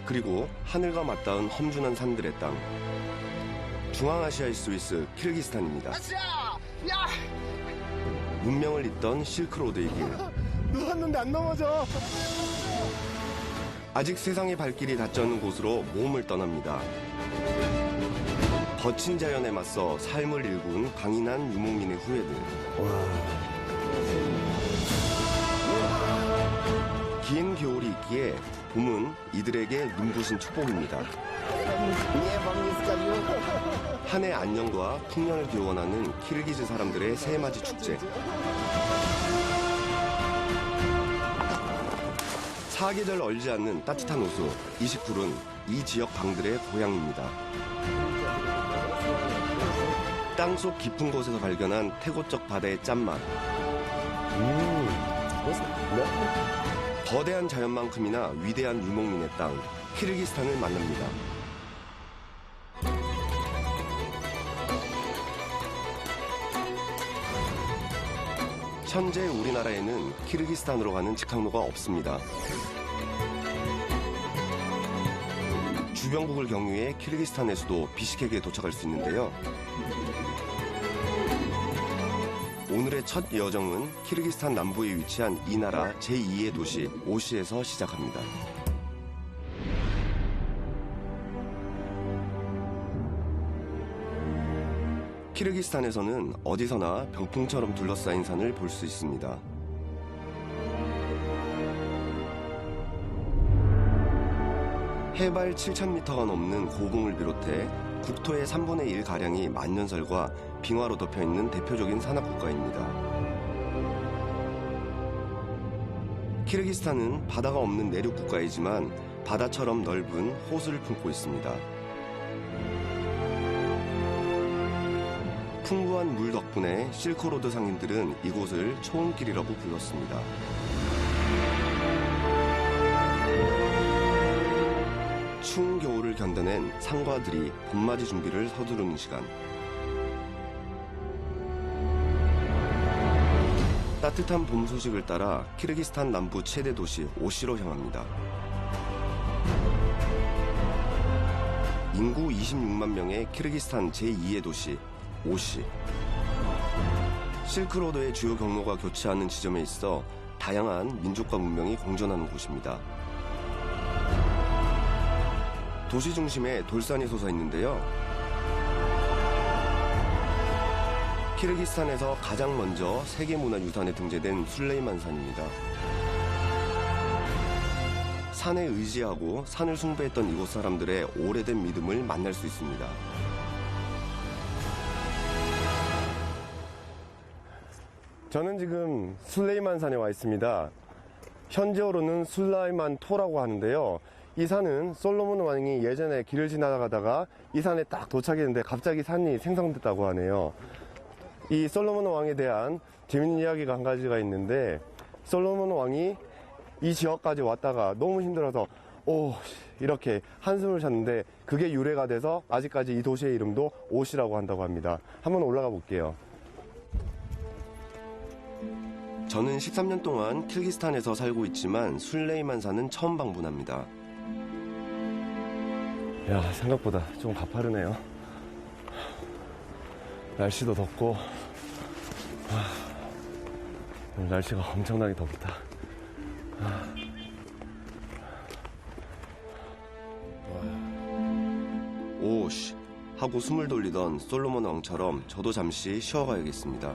그리고 하늘과 맞닿은 험준한 산들의 땅. 중앙아시아의 스위스 키르기스탄입니다. 문명을 잇던 실크로드의 길. 누웠는데 안 넘어져. 아직 세상의 발길이 닿지 않는 곳으로 모험을 떠납니다. 거친 자연에 맞서 삶을 일군 강인한 유목민의 후예들. 긴 겨울이 있기에 봄은 이들에게 눈부신 축복입니다. 한 해 안녕과 풍년을 기원하는 키르기즈 사람들의 새해맞이 축제. 사계절 얼지 않는 따뜻한 호수 이식굴은 이 지역 방들의 고향입니다. 땅속 깊은 곳에서 발견한 태고적 바다의 짠맛. 거대한 자연만큼이나 위대한 유목민의 땅, 키르기스탄을 만납니다. 현재 우리나라에는 키르기스탄으로 가는 직항로가 없습니다. 주변국을 경유해 키르기스탄의 수도 비시케크에 도착할 수 있는데요. 오늘의 첫 여정은 키르기스탄 남부에 위치한 이 나라 제2의 도시 오시에서 시작합니다. 키르기스탄에서는 어디서나 병풍처럼 둘러싸인 산을 볼 수 있습니다. 해발 7,000m가 넘는 고봉을 비롯해 국토의 3분의 1가량이 만년설과 빙하로 덮여있는 대표적인 산악국가입니다. 키르기스탄은 바다가 없는 내륙 국가이지만 바다처럼 넓은 호수를 품고 있습니다. 풍부한 물 덕분에 실크로드 상인들은 이곳을 초원길이라고 불렀습니다. 추운 겨울을 견뎌낸 상과들이 봄맞이 준비를 서두르는 시간. 따뜻한 봄 소식을 따라 키르기스탄 남부 최대 도시 오시로 향합니다. 인구 26만 명의 키르기스탄 제2의 도시 오시. 실크로드의 주요 경로가 교차하는 지점에 있어 다양한 민족과 문명이 공존하는 곳입니다. 도시 중심에 돌산이 솟아 있는데요. 키르기스탄에서 가장 먼저 세계문화유산에 등재된 술레이만산입니다. 산에 의지하고 산을 숭배했던 이곳 사람들의 오래된 믿음을 만날 수 있습니다. 저는 지금 술레이만산에 와 있습니다. 현지어로는 술라이만토라고 하는데요. 이 산은 솔로몬 왕이 예전에 길을 지나가다가 이 산에 딱 도착했는데 갑자기 산이 생성됐다고 하네요. 이 솔로몬 왕에 대한 재밌는 이야기가 한 가지가 있는데, 솔로몬 왕이 이 지역까지 왔다가 너무 힘들어서 이렇게 한숨을 잤는데 그게 유래가 돼서 아직까지 이 도시의 이름도 오시라고 한다고 합니다. 한번 올라가 볼게요. 저는 13년 동안 키르기스탄에서 살고 있지만 술레이만산은 처음 방문합니다. 야, 생각보다 좀 가파르네요. 날씨도 덥고, 오늘 날씨가 엄청나게 덥다. 오씨 하고 숨을 돌리던 솔로몬 왕처럼 저도 잠시 쉬어가야겠습니다.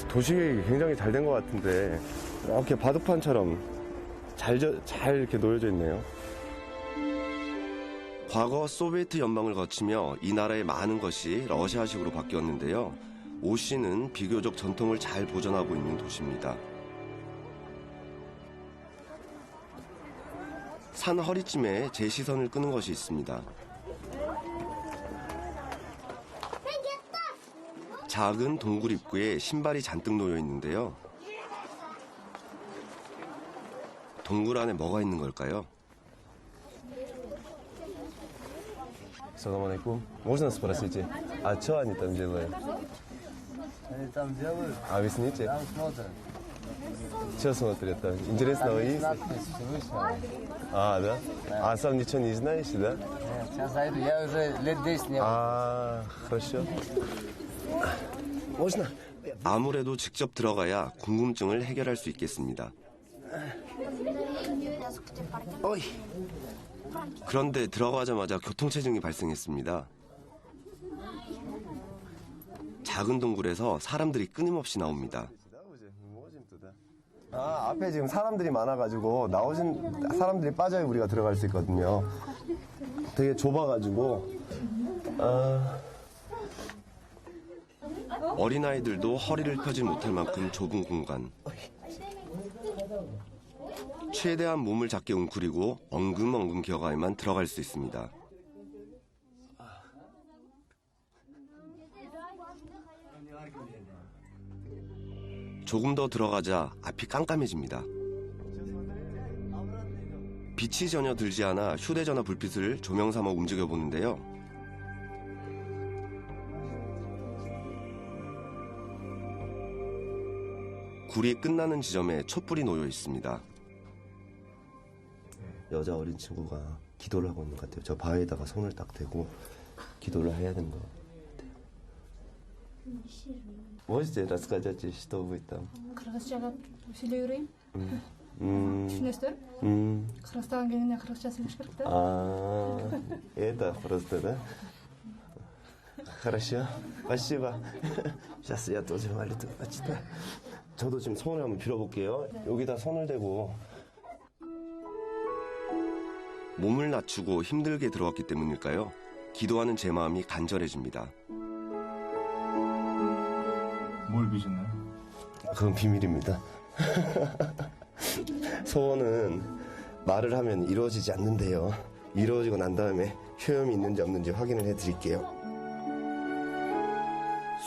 도시계획이 굉장히 잘 된 것 같은데 이렇게 바둑판처럼 잘 이렇게 놓여져 있네요. 과거 소비에트 연방을 거치며 이 나라의 많은 것이 러시아식으로 바뀌었는데요. 오시는 비교적 전통을 잘 보존하고 있는 도시입니다. 산 허리쯤에 제 시선을 끄는 것이 있습니다. 작은 동굴 입구에 신발이 잔뜩 놓여 있는데요. 동굴 안에 뭐가 있는 걸까요? Салам алейкум. Можно спросить, а что они там делают? Они там делают, Объясните. там смотрят. Сейчас смотрят, да. Интересно, есть? Надпись выше. А, да? А сам ничего не знаешь, да? Нет, сейчас зайду. Я уже лет 10 не был. А, хорошо. Можно? 아무래도 직접 들어가야 궁금증을 해결할 수 있겠습니다. Ой. 그런데 들어가자마자 교통체증이 발생했습니다. 작은 동굴에서 사람들이 끊임없이 나옵니다. 아, 앞에 지금 사람들이 많아가지고 나오신 사람들이 빠져야 우리가 들어갈 수 있거든요. 되게 좁아가지고. 어린아이들도 허리를 펴지 못할 만큼 좁은 공간. 최대한 몸을 작게 웅크리고 엉금엉금 기어가야만 들어갈 수 있습니다. 조금 더 들어가자 앞이 깜깜해집니다. 빛이 전혀 들지 않아 휴대전화 불빛을 조명 삼아 움직여 보는데요. 굴이 끝나는 지점에 촛불이 놓여 있습니다. 여자 어린 친구가 기도를 하고 있는 것 같아요. 저 바위에다가 손을 딱 대고 기도를 해야 되는 것 같아요. Можете рассказать, что вы там? Қырғызшаға сөйлеуірейін. Түсінесіздер? Қырғызстан келгенде қырғызша сөйлеш керек та. Это просто, да? Хорошо. Спасибо. Сейчас я тоже молитву почитаю. 저도 지금 손을 한번 빌어볼게요. 여기다 손을 대고. 몸을 낮추고 힘들게 들어왔기 때문일까요? 기도하는 제 마음이 간절해집니다. 뭘 비셨나요? 그건 비밀입니다. 소원은 말을 하면 이루어지지 않는데요. 이루어지고 난 다음에 효염이 있는지 없는지 확인을 해드릴게요.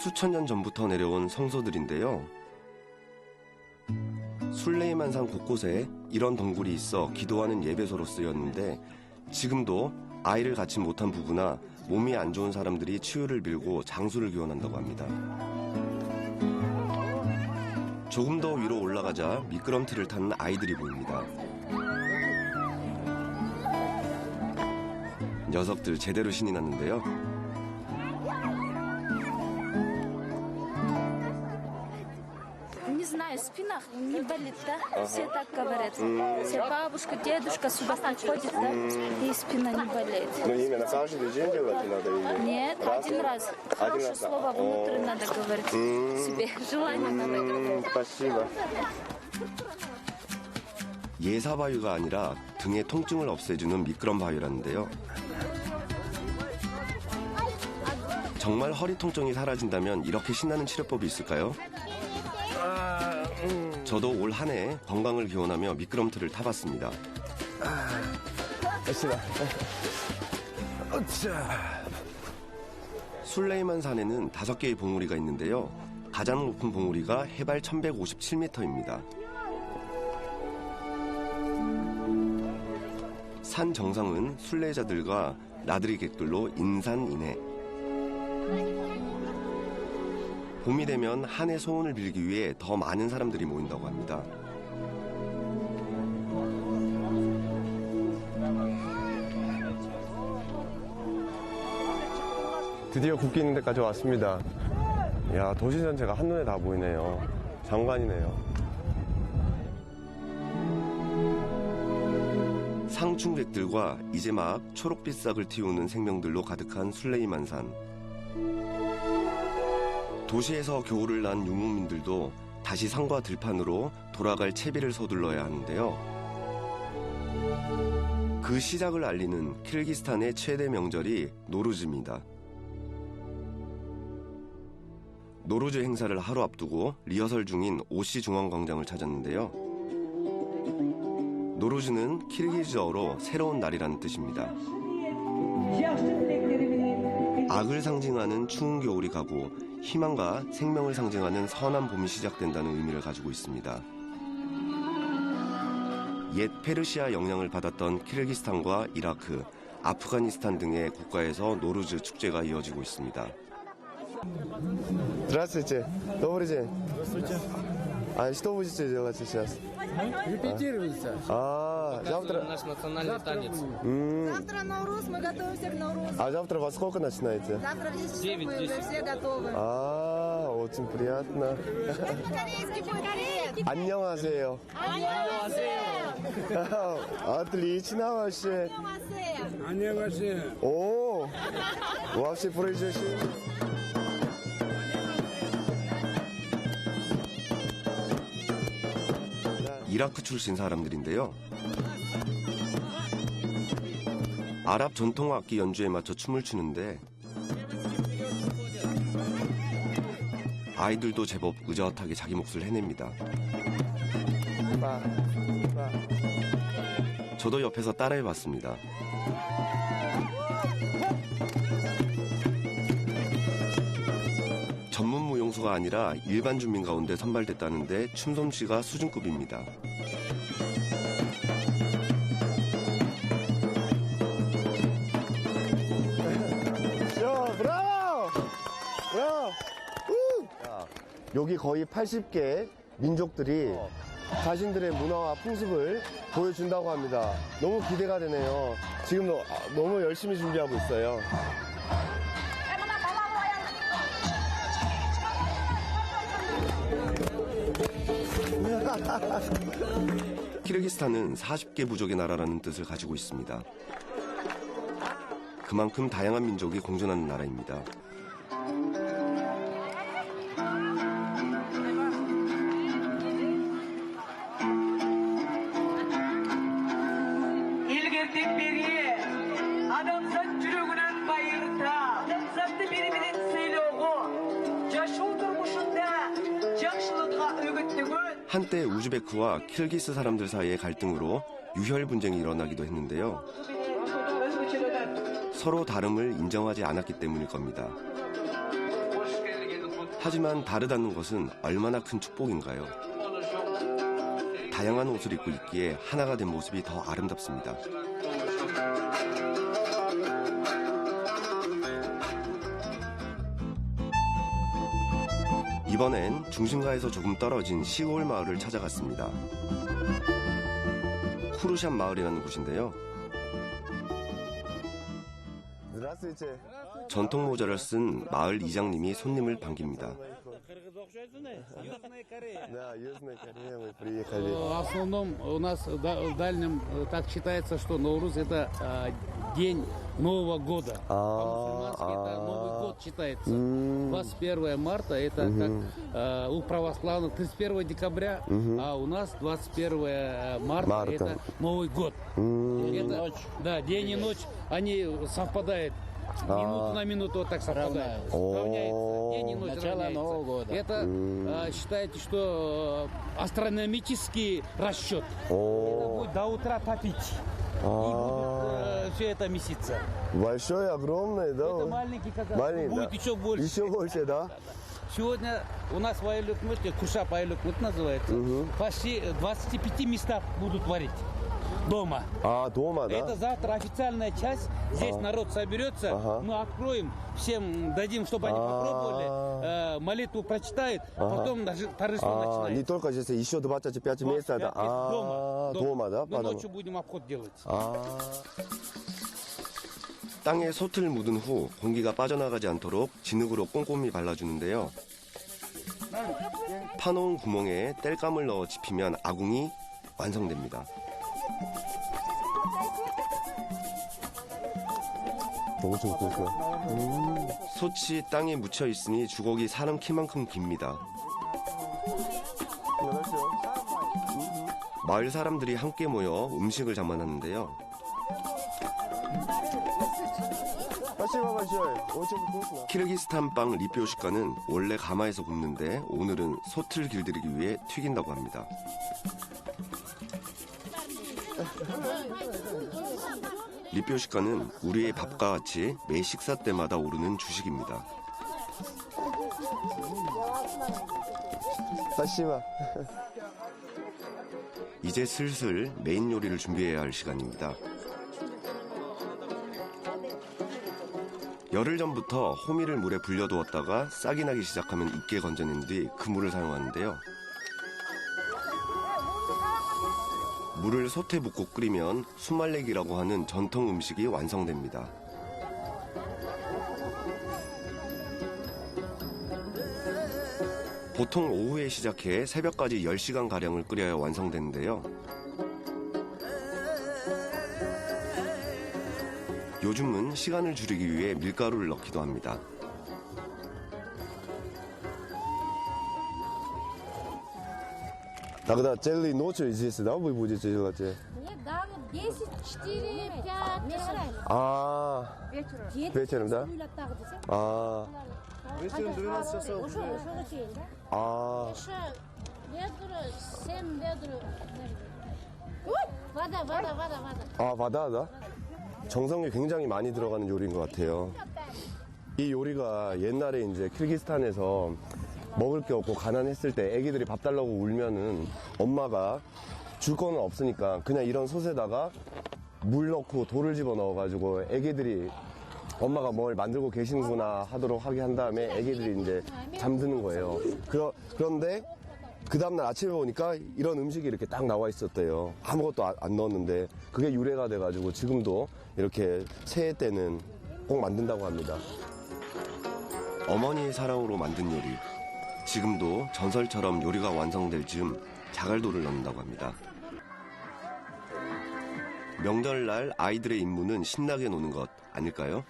수천 년 전부터 내려온 성소들인데요. 술레이만산 곳곳에 이런 동굴이 있어 기도하는 예배소로 쓰였는데 지금도 아이를 갖지 못한 부부나 몸이 안 좋은 사람들이 치유를 빌고 장수를 기원한다고 합니다. 조금 더 위로 올라가자 미끄럼틀을 타는 아이들이 보입니다. 녀석들 제대로 신이 났는데요. Не знаю, спина не болит, да? Все так говорят. Все бабушка, дедушка сюда приходит, да? И спина не болит. Ну, именно каждый день делать надо или? Нет, один раз. Хорошее раз. слово внутрь надо говорить себе. Желание надо говорить. Спасибо. 예사바위가 아니라 등의 통증을 없애주는 미끄럼 바위라는데요. 정말 허리 통증이 사라진다면 이렇게 신나는 치료법이 있을까요? 저도 올 한 해 건강을 기원하며 미끄럼틀을 타봤습니다. 술레이만 산에는 5개의 봉우리가 있는데요. 가장 높은 봉우리가 해발 1157m입니다. 산 정상은 순례자들과 나들이 객들로 인산인해. 봄이 되면 한 해 소원을 빌기 위해 더 많은 사람들이 모인다고 합니다. 드디어 국기 있는 데까지 왔습니다. 야, 도시 전체가 한눈에 다 보이네요. 장관이네요. 상충객들과 이제 막 초록빛 싹을 틔우는 생명들로 가득한 술레이만산. 도시에서 겨울을 난 유목민들도 다시 산과 들판으로 돌아갈 채비를 서둘러야 하는데요. 그 시작을 알리는 키르기스탄의 최대 명절이 노루즈입니다. 노루즈 행사를 하루 앞두고 리허설 중인 오시 중앙광장을 찾았는데요. 노루즈는 키르기즈어로 새로운 날이라는 뜻입니다. 악을 상징하는 추운 겨울이 가고 희망과 생명을 상징하는 선한 봄이 시작된다는 의미를 가지고 있습니다. 옛 페르시아 영향을 받았던 키르기스탄과 이라크, 아프가니스탄 등의 국가에서 노루즈 축제가 이어지고 있습니다. Здравствуйте. Добрый день. А что будете делать сейчас? Репетируется. Завтра. Наш национальный танец. Завтра Наурус, мы готовимся к Наурузу. А завтра во сколько начинаете? Завтра в 10 часов 9, мы уже 10. все готовы. Очень приятно. Корейский привет! 안녕하세요. Отлично вообще. О, вообще произошли. 이라크 출신 사람들인데요. 아랍 전통 악기 연주에 맞춰 춤을 추는데 아이들도 제법 의젓하게 자기 몫을 해냅니다. 저도 옆에서 따라해봤습니다. 전문 무용수가 아니라 일반 주민 가운데 선발됐다는데 춤솜씨가 수준급입니다. 브라보! 브라보! 여기 거의 80개 민족들이 자신들의 문화와 풍습을 보여준다고 합니다. 너무 기대가 되네요. 지금 너무 열심히 준비하고 있어요. 키르기스탄은 40개 부족의 나라라는 뜻을 가지고 있습니다. 그만큼 다양한 민족이 공존하는 나라입니다. İlgirdik biri, adamzat жүрөгүнөн байырта, адамзатты бири-бирин сыйлоого, жашоо турмушунда жакшылыкка өгүттүгөн 한때 우즈베크와 키르기스 사람들 사이의 갈등으로 유혈 분쟁이 일어나기도 했는데요. 서로 다름을 인정하지 않았기 때문일 겁니다. 하지만 다르다는 것은 얼마나 큰 축복인가요? 다양한 옷을 입고 있기에 하나가 된 모습이 더 아름답습니다. 이번엔 중심가에서 조금 떨어진 시골 마을을 찾아갔습니다. 쿠르샨 마을이라는 곳인데요. Здравствуйте. 전통 모자를 쓴 마을 이장님이 손님을 반깁니다. Да, Южная Корея, мы приехали. В основном у нас в дальнем так считается, что Наурuz это день Нового года. По-мусульмански это Новый год считается. 21 марта это как у православных 31 декабря, а у нас 21 марта это Новый год. Это, да, день и ночь, они совпадают. Минуту на минуту вот так совпадает. Равняется. День и ночь Начало равняется. Нового года. Это считайте, что астрономический расчет. Это будет до утра топить. И будет все это месяца. Большой, огромный, да? Это маленький казах. Маленький, Будет да. еще больше. Еще больше, да? Сегодня у нас в Айлюкмыте, Кушап Айлюкмыт называется, почти 25 местах будут варить. Дома. Дома, да? Это завтра официальная часть. Здесь народ соберется. Мы откроем, всем дадим, чтобы они попробовали. Молитву прочитают, потом даже торжество начинается. Не только здесь, еще 25 месяцев. Дома. Дома, да? Но ночью будем обход делать. 땅에 솥을 묻은 후 공기가 빠져나가지 않도록 진흙으로 꼼꼼히 발라주는데요. 파놓은 구멍에 땔감을 넣어 집히면 아궁이 완성됩니다. 엄청 크고. 솥이 땅에 묻혀 있으니 주걱이 사람 키만큼 깁니다. 마을 사람들이 함께 모여 음식을 장만하는데요. Спасибо большое. Очень вкусно. 키르기스탄 빵 리뾰시카는 원래 가마에서 굽는데 오늘은 솥을 길들이기 위해 튀긴다고 합니다. 리뾰시카는 우리의 밥과 같이 매 식사 때마다 오르는 주식입니다. Спасибо. 이제 슬슬 메인 요리를 준비해야 할 시간입니다. 열흘 전부터 호미를 물에 불려두었다가 싹이 나기 시작하면 입게 건져낸 뒤 그물을 사용하는데요. 물을 솥에 붓고 끓이면 수말레기라고 하는 전통 음식이 완성됩니다. 보통 오후에 시작해 새벽까지 10시간가량을 끓여야 완성되는데요. 요즘은 시간을 줄이기 위해 밀가루를 넣기도 합니다. Тогда целый ночью здесь, да, вы будете делать? Нет, да, вот 10, 4, 5 А, вечером, да? А, Вечером 12 часов. а, 아, 바다, 다 정성이 굉장히 많이 들어가는 요리인 것 같아요. 이 요리가 옛날에 이제 키르기스탄에서 먹을 게 없고 가난했을 때 애기들이 밥 달라고 울면은 엄마가 줄 거는 없으니까 그냥 이런 솥에다가 물 넣고 돌을 집어 넣어가지고 애기들이 엄마가 뭘 만들고 계시는구나 하도록 하게 한 다음에 애기들이 이제 잠드는 거예요. 그런데 그 다음날 아침에 보니까 이런 음식이 이렇게 딱 나와 있었대요. 아무것도 안 넣었는데 그게 유래가 돼가지고 지금도 이렇게 새해 때는 꼭 만든다고 합니다. 어머니의 사랑으로 만든 요리. 지금도 전설처럼 요리가 완성될 즈음 자갈돌을 넣는다고 합니다. 명절날 아이들의 임무는 신나게 노는 것 아닐까요?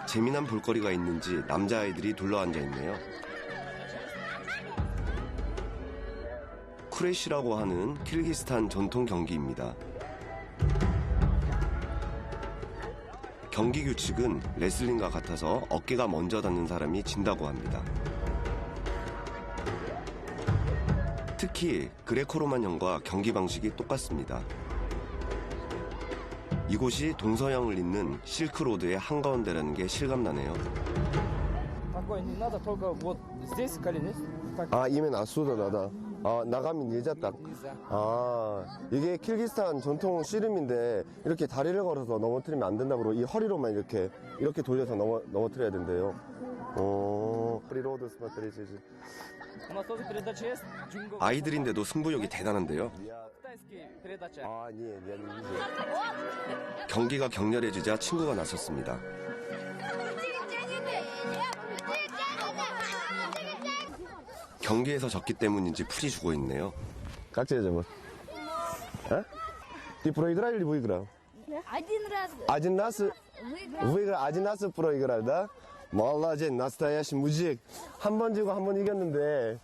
재미난 볼거리가 있는지 남자아이들이 둘러앉아 있네요. 쿠레시라고 하는 키르기스탄 전통 경기입니다. 경기 규칙은 레슬링과 같아서 어깨가 먼저 닿는 사람이 진다고 합니다. 특히 그레코로만형과 경기 방식이 똑같습니다. 이곳이 동서양을 잇는 실크로드의 한가운데라는 게 실감나네요. 아, 이면 아수다 나다. 아, 나가면 예자 딱. 아, 이게 키르기스탄 전통 씨름인데 이렇게 다리를 걸어서 넘어뜨리면 안 된다고 이 허리로만 이렇게 돌려서 넘어뜨려야 된대요. 아이들인데도 승부욕이 대단한데요. 아, 예. 경기가 격렬해지자 친구가 나섰습니다. 경기에서 졌기 때문인지 풀이 주고 있네요. Как тебя зовут? А? Ты проиграл или выиграл? Один раз Один раз выиграл. выиграл, один раз проиграл, да? молодец, настоящий мужик. 한 번 지고 한 번 이겼는데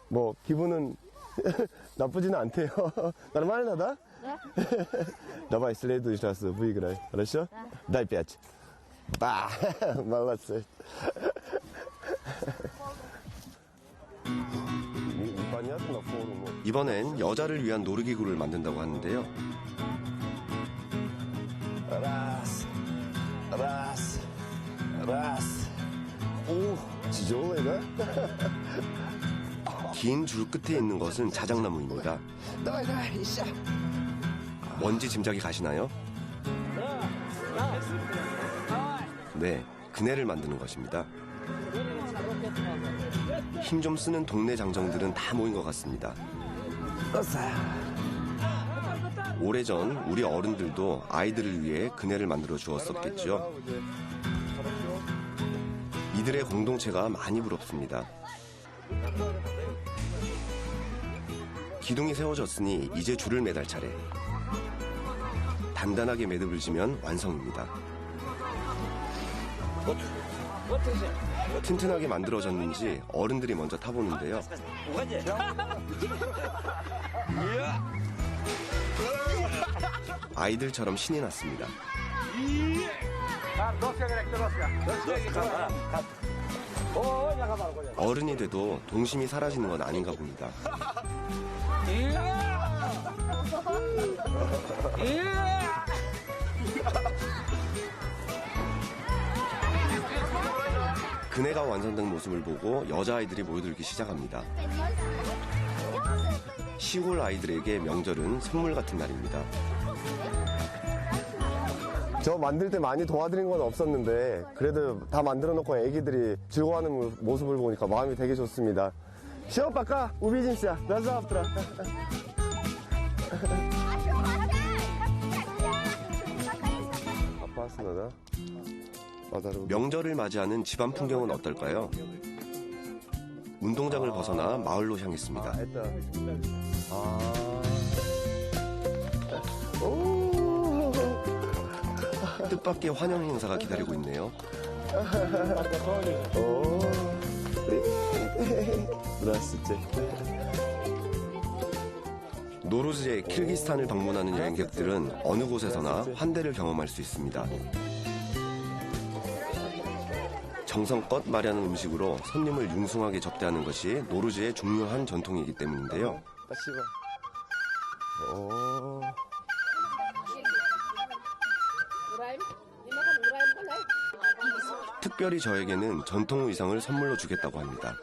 뭐 기분은 나쁘지는 않대요. Нормально, да? Давай, следующий раз выиграй, хорошо? Дай 5. Да, молодцы. Непонятно форму. 이번엔 여자를 위한 놀이기구를 만든다고 하는데요. Раз, раз, раз. 오, тяжелый, да? 긴 줄 끝에 있는 것은 자작나무입니다. 뭔지 짐작이 가시나요? 네, 그네를 만드는 것입니다. 힘 좀 쓰는 동네 장정들은 다 모인 것 같습니다. 오래전 우리 어른들도 아이들을 위해 그네를 만들어 주었었겠죠. 이들의 공동체가 많이 부럽습니다. 기둥이 세워졌으니 이제 줄을 매달 차례. 단단하게 매듭을 지면 완성입니다. 튼튼하게 만들어졌는지 어른들이 먼저 타보는데요. 아이들처럼 신이 났습니다. 어른이 돼도 동심이 사라지는 건 아닌가 봅니다. 그네가 완성된 모습을 보고 여자아이들이 모여들기 시작합니다. 시골 아이들에게 명절은 선물 같은 날입니다. 저 만들 때 많이 도와드린 건 없었는데 그래도 다 만들어 놓고 애기들이 즐거워하는 모습을 보니까 마음이 되게 좋습니다. Все, пока, увидимся, до завтра. 나다. 명절을 맞이하는 집안 풍경은 어떨까요? 운동장을 벗어나 마을로 향했습니다. 뜻밖의 환영 행사가 기다리고 있네요. 노르즈의 키르기스탄을 방문하는 여행객들은 어느 곳에서나 환대를 경험할 수 있습니다. 정성껏 마련한 음식으로 손님을 융숭하게 접대하는 것이 노르즈의 중요한 전통이기 때문인데요. 특별히 저에게는 전통 의상을 선물로 주겠다고 합니다.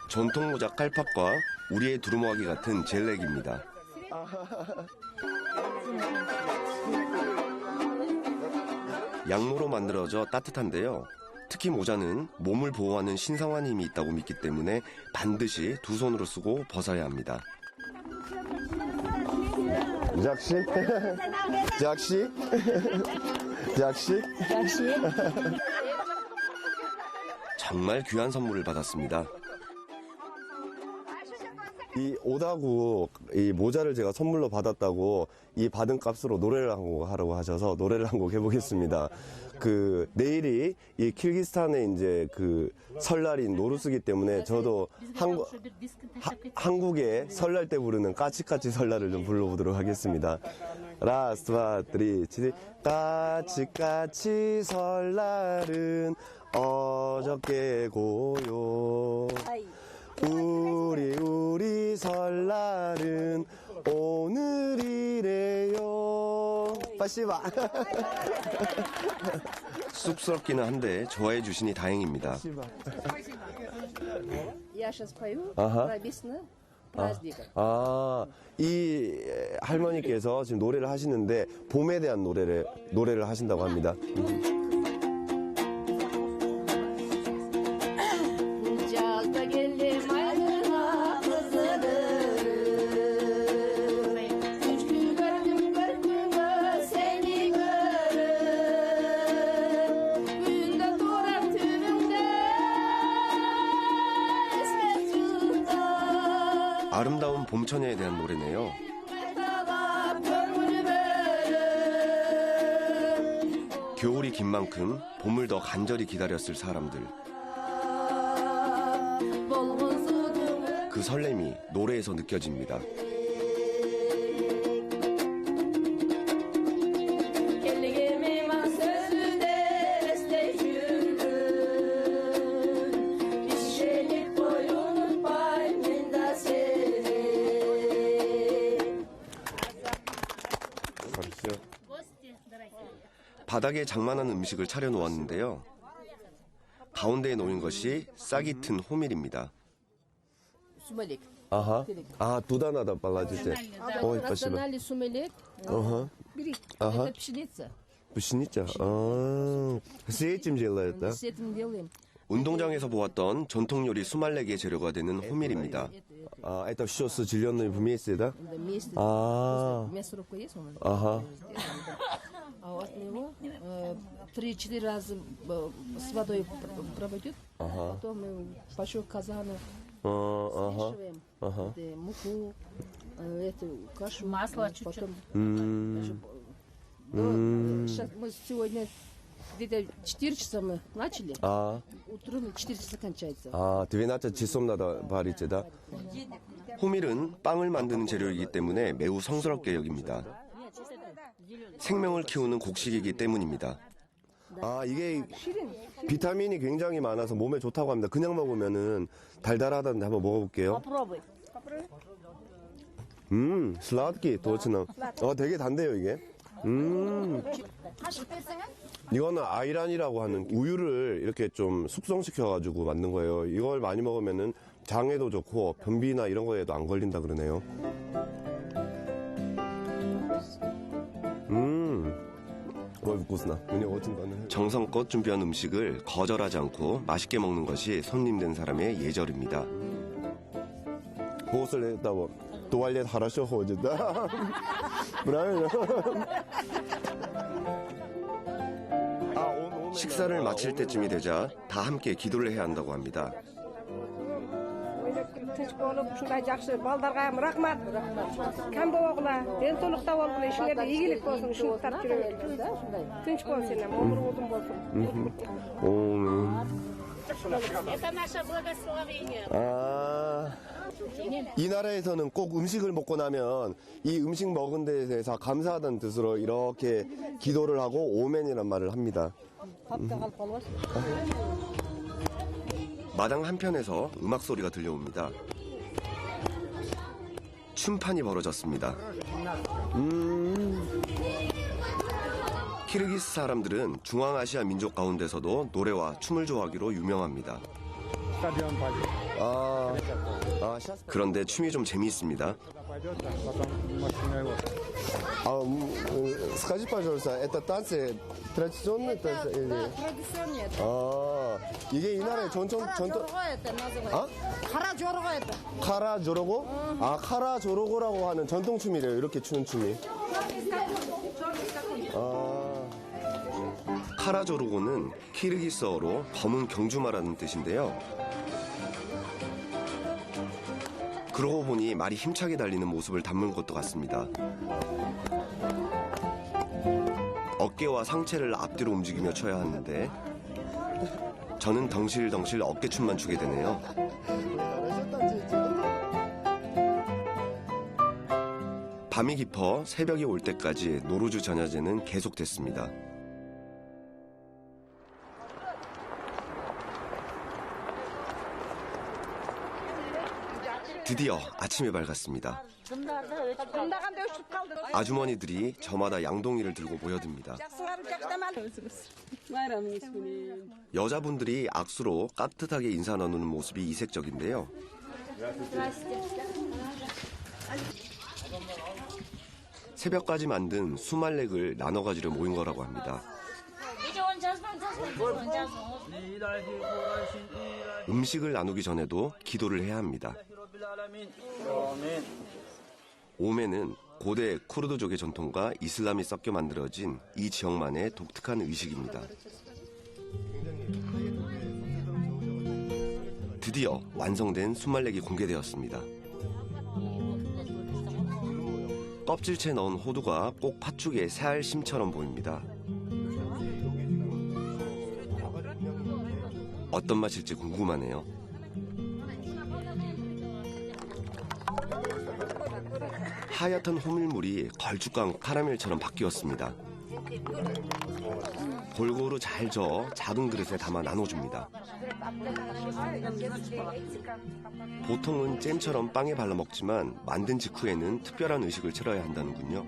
전통 모자 깔팍과 우리의 두루마기 같은 젤렉입니다. 양모로 만들어져 따뜻한데요. 특히 모자는 몸을 보호하는 신성한 힘이 있다고 믿기 때문에 반드시 두 손으로 쓰고 벗어야 합니다. 작시? 작시? 작시? 정말 귀한 선물을 받았습니다. 이 오다구 이 모자를 제가 선물로 받았다고 이 받은 값으로 노래를 한 곡 하라고 하셔서 노래를 한 곡 해보겠습니다. 그 내일이 이 키르기스탄의 이제 그 설날인 노르스기 때문에 저도 한국의 설날 때 부르는 까치까치 설날을 좀 불러보도록 하겠습니다. 라스트 트리 치리 까치까치 설날은 어저께고요. 우리 설날은 오늘이래요. 빠시바. 쑥스럽기는 한데 좋아해 주시니 다행입니다. 이 할머니께서 지금 노래를 하시는데 봄에 대한 노래를 하신다고 합니다. 아름다운 봄처녀에 대한 노래네요. 겨울이 긴 만큼 봄을 더 간절히 기다렸을 사람들. 그 설렘이 노래에서 느껴집니다. 바닥에 장만한 음식을 차려놓았는데요. 가운데에 놓인 것이 싹이 튼 호밀입니다. 아하. 아, туда надо положить. Ой, спасибо. Ага. Ага. Это пшеница. Пшеница. С этим делают, да? С этим делаем. 운동장에서 보았던 전통 요리 수말레기의 재료가 되는 호밀입니다. А, это все сожженное вместе, да? Вместе. А, Мясорубка есть у нас? ага. А от него 3-4 раза с водой проводят. Потом мы в большой казан смешиваем муку, эту кашу. Масло чуть-чуть. Сейчас мы сегодня где-то 4 часа мы начали. Утром 4 часа кончается. 아, 12 часов надо варить, да? 호밀은 빵을 만드는 재료이기 때문에 매우 성스럽게 여깁니다. 생명을 키우는 곡식이기 때문입니다. 아, 이게 비타민이 굉장히 많아서 몸에 좋다고 합니다. 그냥 먹으면은 달달하다는데 한번 먹어볼게요. 슬라드기 도치나. 되게 단데요, 이게. 이거는 아이란이라고 하는 우유를 이렇게 좀 숙성시켜가지고 만든 거예요. 이걸 많이 먹으면은 장에도 좋고 변비나 이런 거에도 안 걸린다 그러네요. 정성껏 준비한 음식을 거절하지 않고 맛있게 먹는 것이 손님 된 사람의 예절입니다. 그것을 했다고 туалет хорошо ходит, да? Правильно? 식사를 마칠 때쯤이 되자 다 함께 기도를 해야 한다고 합니다. Tinch bo'lib, shunday yaxshi baldarga ham rahmat. Kam bo'g'lar, dento'liqda bo'lg'lar, ishinglarda igilik bo'lsin, shuni tartib yuraver. Tinch bo'lsin, umr o'zim bo'lsin. Это наше благословение. 이 나라에서는 꼭 음식을 먹고 나면 이 음식 먹은 데에 대해서 감사하다는 뜻으로 이렇게 기도를 하고 오멘이란 말을 합니다. 마당 한편에서 음악 소리가 들려옵니다. 춤판이 벌어졌습니다. 키르기스 사람들은 중앙아시아 민족 가운데서도 노래와 춤을 좋아하기로 유명합니다. 그런데 춤이 좀 재미있습니다. Скажи, пожалуйста, это танцы традиционные танцы или? Традиционные. 이게 이 나라의 전통 это называется. 카라조로고 это. 카라조로고? 카라조로고라고 하는 전통 춤이래요. 이렇게 추는 춤이. 카라조르고는 키르기스어로 검은 경주마라는 뜻인데요. 그러고 보니 말이 힘차게 달리는 모습을 담은 것도 같습니다. 어깨와 상체를 앞뒤로 움직이며 춰야 하는데 저는 덩실덩실 어깨춤만 추게 되네요. 밤이 깊어 새벽이 올 때까지 노루즈 전야제는 계속됐습니다. 드디어 아침이 밝았습니다. 아주머니들이 저마다 양동이를 들고 모여듭니다. 여자분들이 악수로 깍듯하게 인사 나누는 모습이 이색적인데요. 새벽까지 만든 수말렉을 나눠 가지려 모인 거라고 합니다. 음식을 나누기 전에도 기도를 해야 합니다. 오멘은 고대 쿠르드족의 전통과 이슬람이 섞여 만들어진 이 지역만의 독특한 의식입니다. 드디어 완성된 수말렉이 공개되었습니다. 껍질째 넣은 호두가 꼭 팥죽의 새알심처럼 보입니다. 어떤 맛일지 궁금하네요. 하얗던 호밀물이 걸쭉한 카라멜처럼 바뀌었습니다. 골고루 잘 저어 작은 그릇에 담아 나눠줍니다. 보통은 잼처럼 빵에 발라 먹지만 만든 직후에는 특별한 의식을 치러야 한다는군요.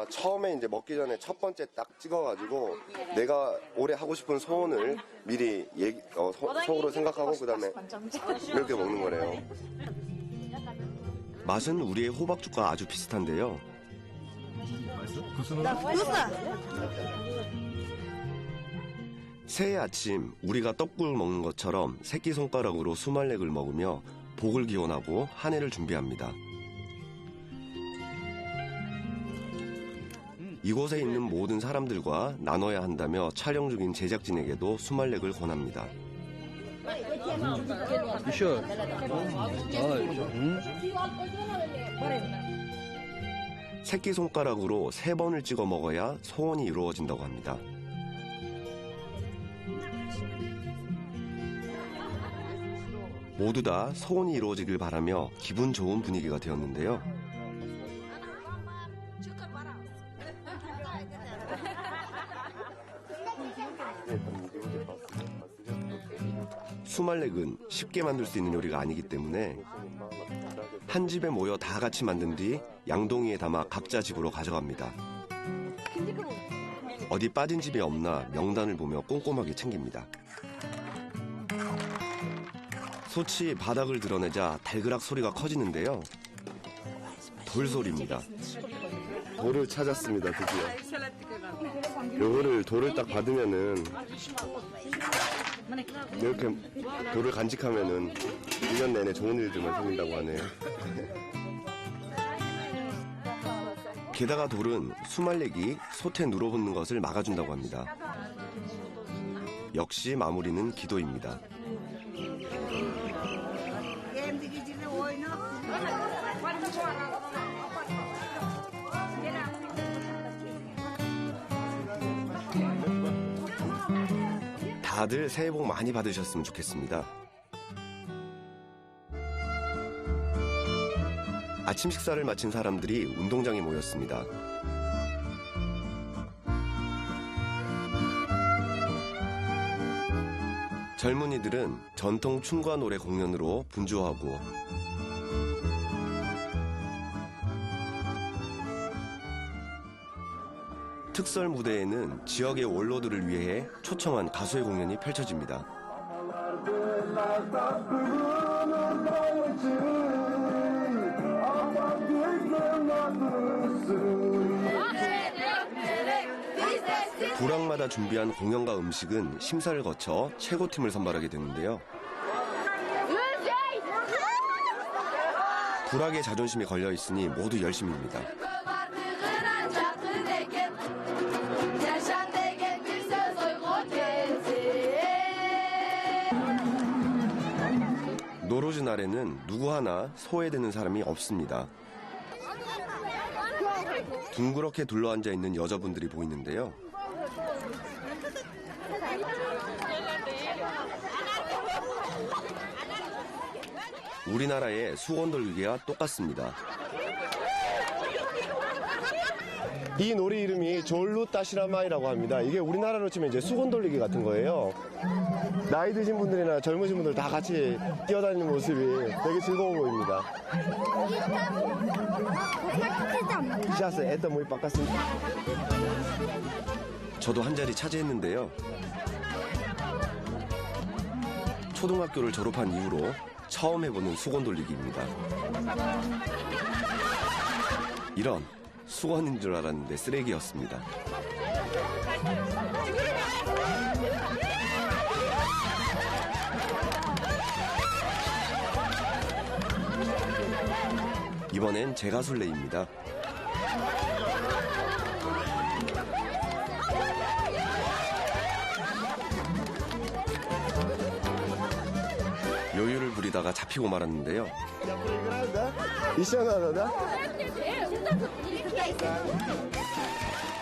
처음에 이제 먹기 전에 첫 번째 딱 찍어가지고 내가 올해 하고 싶은 소원을 미리 속으로 생각하고 그다음에 이렇게 먹는 거래요. 맛은 우리의 호박죽과 아주 비슷한데요. 새해 아침 우리가 떡국을 먹는 것처럼 새끼손가락으로 수말렉을 먹으며 복을 기원하고 한 해를 준비합니다. 이곳에 있는 모든 사람들과 나눠야 한다며 촬영 중인 제작진에게도 수말렉을 권합니다. 새끼손가락으로 3번을 찍어 먹어야 소원이 이루어진다고 합니다. 모두 다 소원이 이루어지길 바라며 기분 좋은 분위기가 되었는데요. 수말렉은 쉽게 만들 수 있는 요리가 아니기 때문에 한 집에 모여 다 같이 만든 뒤 양동이에 담아 각자 집으로 가져갑니다. 어디 빠진 집이 없나 명단을 보며 꼼꼼하게 챙깁니다. 소치 바닥을 드러내자 달그락 소리가 커지는데요. 돌소리입니다. 돌을 찾았습니다, 드디어. 요거를 돌을 딱 받으면은 이렇게 돌을 간직하면은 1년 내내 좋은 일들만 생긴다고 하네요. 게다가 돌은 수말렉이 솥에 눌어붙는 것을 막아준다고 합니다. 역시 마무리는 기도입니다. 다들 새해 복 많이 받으셨으면 좋겠습니다. 아침 식사를 마친 사람들이 운동장에 모였습니다. 젊은이들은 전통 춤과 노래 공연으로 분주하고 특설 무대에는 지역의 원로들을 위해 초청한 가수의 공연이 펼쳐집니다. 부락마다 준비한 공연과 음식은 심사를 거쳐 최고팀을 선발하게 되는데요. 부락의 자존심이 걸려 있으니 모두 열심입니다. 노루즈 날에는 누구 하나 소외되는 사람이 없습니다. 둥그렇게 둘러앉아 있는 여자분들이 보이는데요. 우리나라의 수건 돌리기와 똑같습니다. 이 놀이 이름이 졸루 따시라마이라고 합니다. 이게 우리나라로 치면 이제 수건 돌리기 같은 거예요. 나이 드신 분들이나 젊으신 분들 다 같이 뛰어다니는 모습이 되게 즐거워 보입니다. 시아스 에터 모이 바꿨습니다. 저도 한 자리 차지했는데요. 초등학교를 졸업한 이후로 처음 해보는 수건 돌리기입니다. 이런 수건인 줄 알았는데 쓰레기였습니다. 이번엔 제가 술래입니다. 요유를 부리다가 잡히고 말았는데요.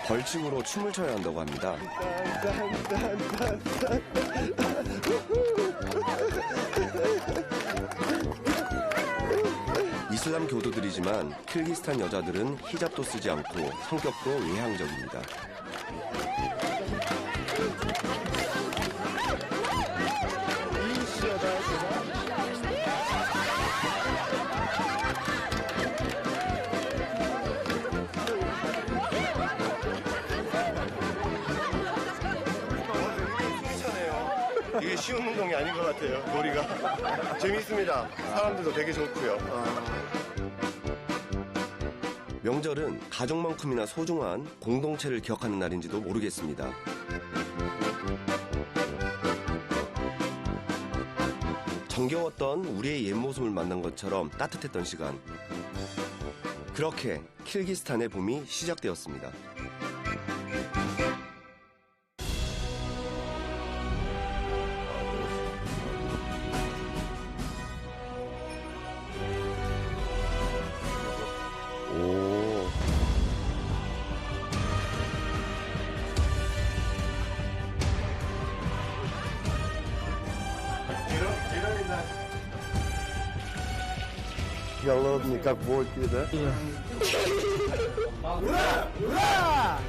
벌칙으로 춤을 춰야 한다고 합니다. 이슬람 교도들이지만 키르기스탄 여자들은 히잡도 쓰지 않고 성격도 외향적입니다. 이게 쉬운 운동이 아닌 것 같아요. 놀이가 재밌습니다. 사람들도 되게 좋고요. 명절은 가족만큼이나 소중한 공동체를 기억하는 날인지도 모르겠습니다. 정겨웠던 우리의 옛 모습을 만난 것처럼 따뜻했던 시간. 그렇게 키르기스탄의 봄이 시작되었습니다. Голодный, как волки, да? Ура! Ура!